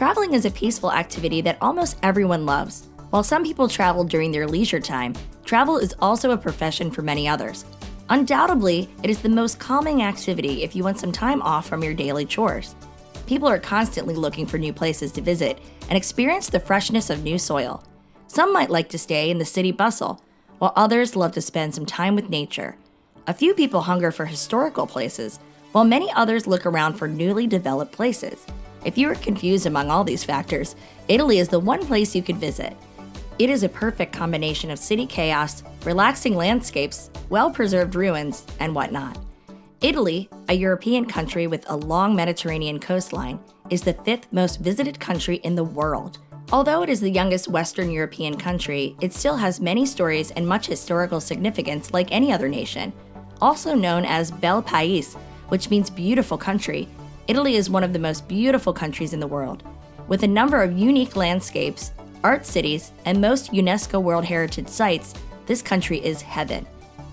Traveling is a peaceful activity that almost everyone loves. While some people travel during their leisure time, travel is also a profession for many others. Undoubtedly, it is the most calming activity if you want some time off from your daily chores. People are constantly looking for new places to visit and experience the freshness of new soil. Some might like to stay in the city bustle, while others love to spend some time with nature. A few people hunger for historical places, while many others look around for newly developed places. If you are confused among all these factors, Italy is the one place you could visit. It is a perfect combination of city chaos, relaxing landscapes, well-preserved ruins, and whatnot. Italy, a European country with a long Mediterranean coastline, is the 5th most visited country in the world. Although it is the youngest Western European country, it still has many stories and much historical significance like any other nation. Also known as Bel Paese, which means beautiful country, Italy is one of the most beautiful countries in the world. With a number of unique landscapes, art cities, and most UNESCO World Heritage sites, this country is heaven.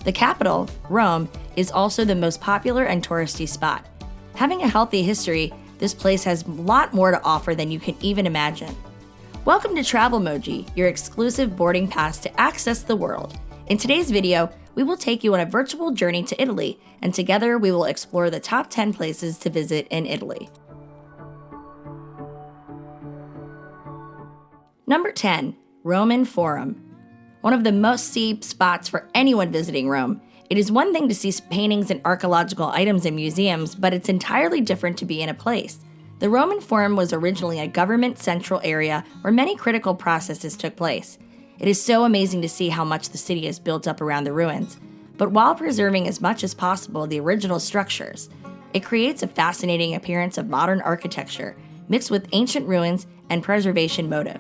The capital, Rome, is also the most popular and touristy spot. Having a healthy history, this place has a lot more to offer than you can even imagine. Welcome to Travelmoji, your exclusive boarding pass to access the world. In today's video, we will take you on a virtual journey to Italy, and together we will explore the top 10 places to visit in Italy. Number 10. Roman Forum. One of the must-see spots for anyone visiting Rome. It is one thing to see paintings and archaeological items in museums, but it's entirely different to be in a place. The Roman Forum was originally a government central area where many critical processes took place. It is so amazing to see how much the city is built up around the ruins, but while preserving as much as possible the original structures, it creates a fascinating appearance of modern architecture, mixed with ancient ruins and preservation motive.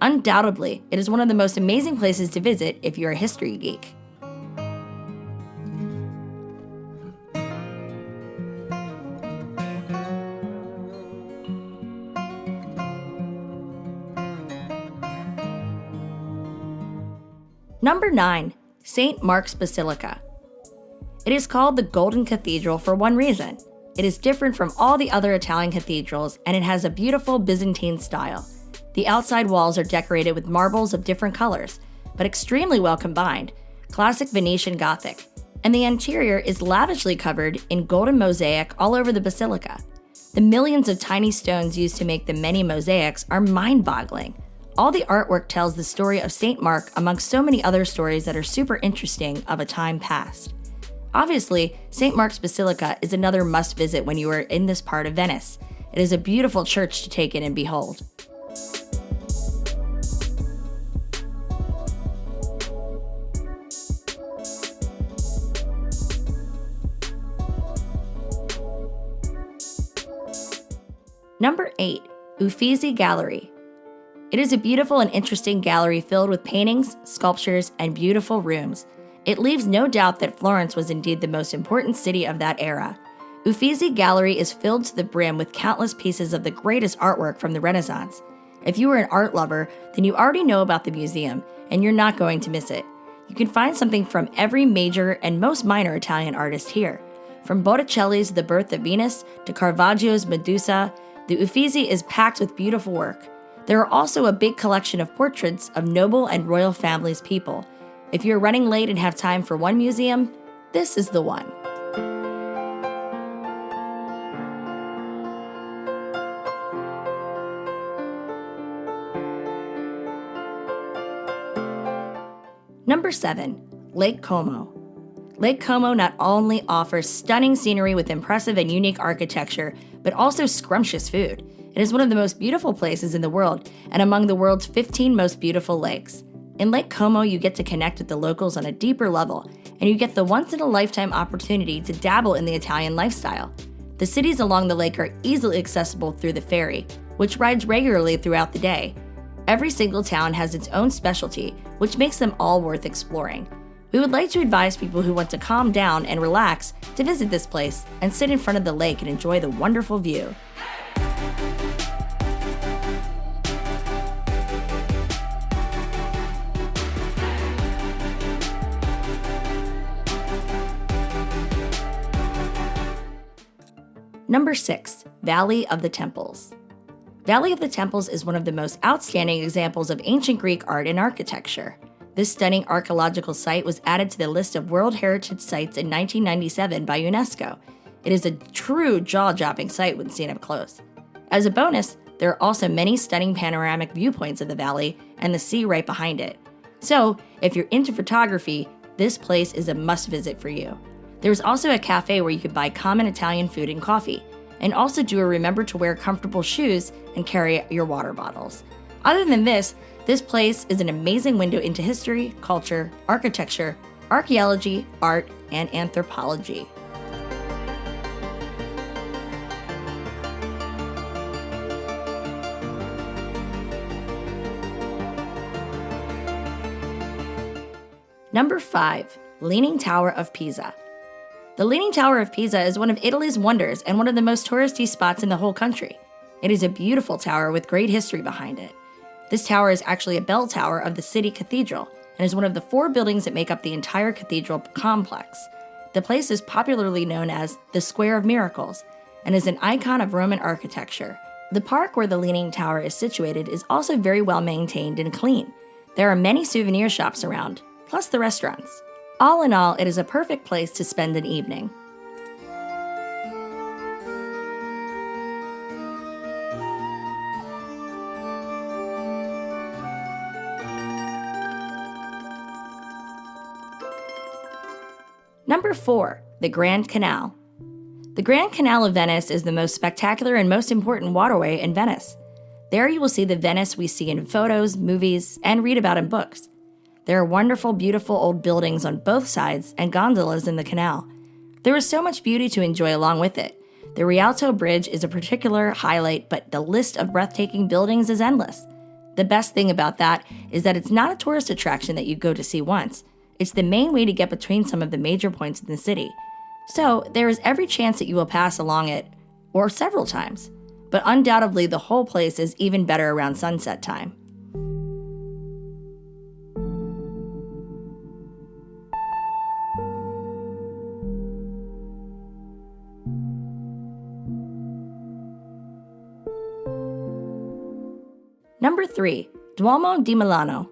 Undoubtedly, it is one of the most amazing places to visit if you're a history geek. Number 9. St. Mark's Basilica. It is called the Golden Cathedral for one reason. It is different from all the other Italian cathedrals, and it has a beautiful Byzantine style. The outside walls are decorated with marbles of different colors, but extremely well combined, classic Venetian Gothic, and the interior is lavishly covered in golden mosaic all over the basilica. The millions of tiny stones used to make the many mosaics are mind-boggling. All the artwork tells the story of St. Mark amongst so many other stories that are super interesting of a time past. Obviously, St. Mark's Basilica is another must-visit when you are in this part of Venice. It is a beautiful church to take in and behold. Number 8. Uffizi Gallery. It is a beautiful and interesting gallery filled with paintings, sculptures, and beautiful rooms. It leaves no doubt that Florence was indeed the most important city of that era. Uffizi Gallery is filled to the brim with countless pieces of the greatest artwork from the Renaissance. If you are an art lover, then you already know about the museum, and you're not going to miss it. You can find something from every major and most minor Italian artist here. From Botticelli's The Birth of Venus to Caravaggio's Medusa, the Uffizi is packed with beautiful work. There are also a big collection of portraits of noble and royal families people. If you're running late and have time for one museum, this is the one. Number 7. Lake Como. Lake Como not only offers stunning scenery with impressive and unique architecture, but also scrumptious food. It is one of the most beautiful places in the world and among the world's 15 most beautiful lakes. In Lake Como, you get to connect with the locals on a deeper level, and you get the once-in-a-lifetime opportunity to dabble in the Italian lifestyle. The cities along the lake are easily accessible through the ferry, which rides regularly throughout the day. Every single town has its own specialty, which makes them all worth exploring. We would like to advise people who want to calm down and relax to visit this place and sit in front of the lake and enjoy the wonderful view. Number 6. Valley of the Temples. Valley of the Temples is one of the most outstanding examples of ancient Greek art and architecture. This stunning archaeological site was added to the list of World Heritage Sites in 1997 by UNESCO. It is a true jaw-dropping sight when seen up close. As a bonus, there are also many stunning panoramic viewpoints of the valley and the sea right behind it. So, if you're into photography, this place is a must-visit for you. There's also a cafe where you can buy common Italian food and coffee, and also do a remember to wear comfortable shoes and carry your water bottles. Other than this place is an amazing window into history, culture, architecture, archaeology, art, and anthropology. Number 5. Leaning Tower of Pisa. The Leaning Tower of Pisa is one of Italy's wonders and one of the most touristy spots in the whole country. It is a beautiful tower with great history behind it. This tower is actually a bell tower of the city cathedral and is one of the 4 buildings that make up the entire cathedral complex. The place is popularly known as the Square of Miracles and is an icon of Roman architecture. The park where the Leaning Tower is situated is also very well maintained and clean. There are many souvenir shops around, plus the restaurants. All in all, it is a perfect place to spend an evening. Number 4. The Grand Canal. The Grand Canal of Venice is the most spectacular and most important waterway in Venice. There you will see the Venice we see in photos, movies, and read about in books. There are wonderful, beautiful old buildings on both sides and gondolas in the canal. There is so much beauty to enjoy along with it. The Rialto Bridge is a particular highlight, but the list of breathtaking buildings is endless. The best thing about that is that it's not a tourist attraction that you go to see once. It's the main way to get between some of the major points in the city. So there is every chance that you will pass along it, or several times. But undoubtedly, the whole place is even better around sunset time. Number 3. Duomo di Milano.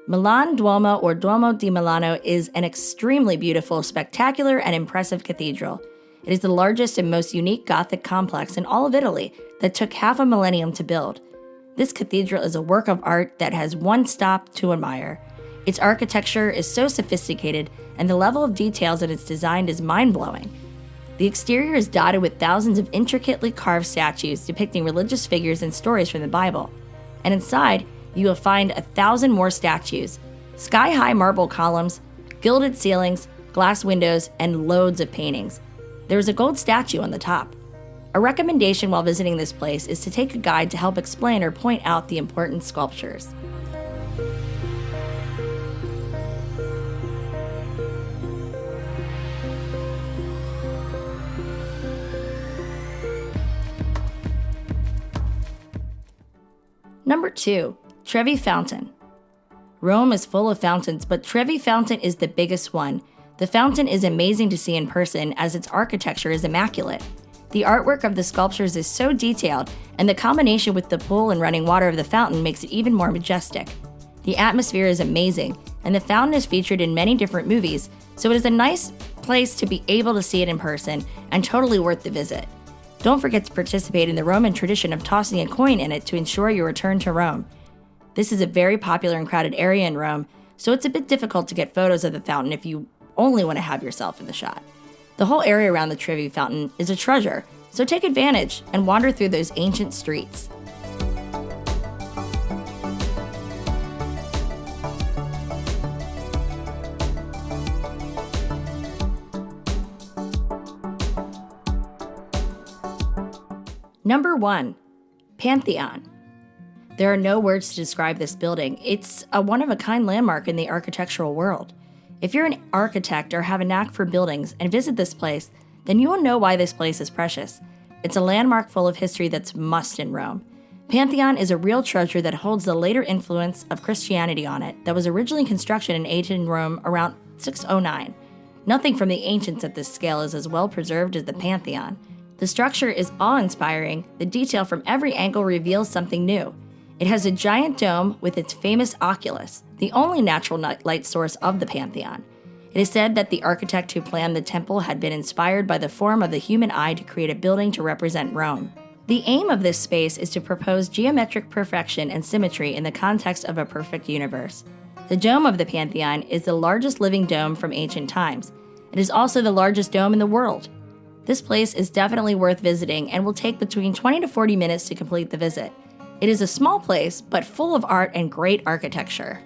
Milan Duomo or Duomo di Milano is an extremely beautiful, spectacular, and impressive cathedral. It is the largest and most unique Gothic complex in all of Italy that took half a millennium to build. This cathedral is a work of art that has one stop to admire. Its architecture is so sophisticated, and the level of details that it's designed is mind-blowing. The exterior is dotted with thousands of intricately carved statues depicting religious figures and stories from the Bible. And inside, you will find 1,000 more statues, sky-high marble columns, gilded ceilings, glass windows, and loads of paintings. There is a gold statue on the top. A recommendation while visiting this place is to take a guide to help explain or point out the important sculptures. Number 2. Trevi Fountain. Rome is full of fountains, but Trevi Fountain is the biggest one. The fountain is amazing to see in person as its architecture is immaculate. The artwork of the sculptures is so detailed, and the combination with the pool and running water of the fountain makes it even more majestic. The atmosphere is amazing, and the fountain is featured in many different movies, so it is a nice place to be able to see it in person and totally worth the visit. Don't forget to participate in the Roman tradition of tossing a coin in it to ensure your return to Rome. This is a very popular and crowded area in Rome, so it's a bit difficult to get photos of the fountain if you only want to have yourself in the shot. The whole area around the Trevi Fountain is a treasure, so take advantage and wander through those ancient streets. Number 1. Pantheon. There are no words to describe this building. It's a one-of-a-kind landmark in the architectural world. If you're an architect or have a knack for buildings and visit this place, then you will know why this place is precious. It's a landmark full of history that's must in Rome. Pantheon is a real treasure that holds the later influence of Christianity on it that was originally constructed in ancient Rome around 609. Nothing from the ancients at this scale is as well preserved as the Pantheon. The structure is awe-inspiring. The detail from every angle reveals something new. It has a giant dome with its famous oculus, the only natural light source of the Pantheon. It is said that the architect who planned the temple had been inspired by the form of the human eye to create a building to represent Rome. The aim of this space is to propose geometric perfection and symmetry in the context of a perfect universe. The dome of the Pantheon is the largest living dome from ancient times. It is also the largest dome in the world. This place is definitely worth visiting and will take between 20 to 40 minutes to complete the visit. It is a small place, but full of art and great architecture.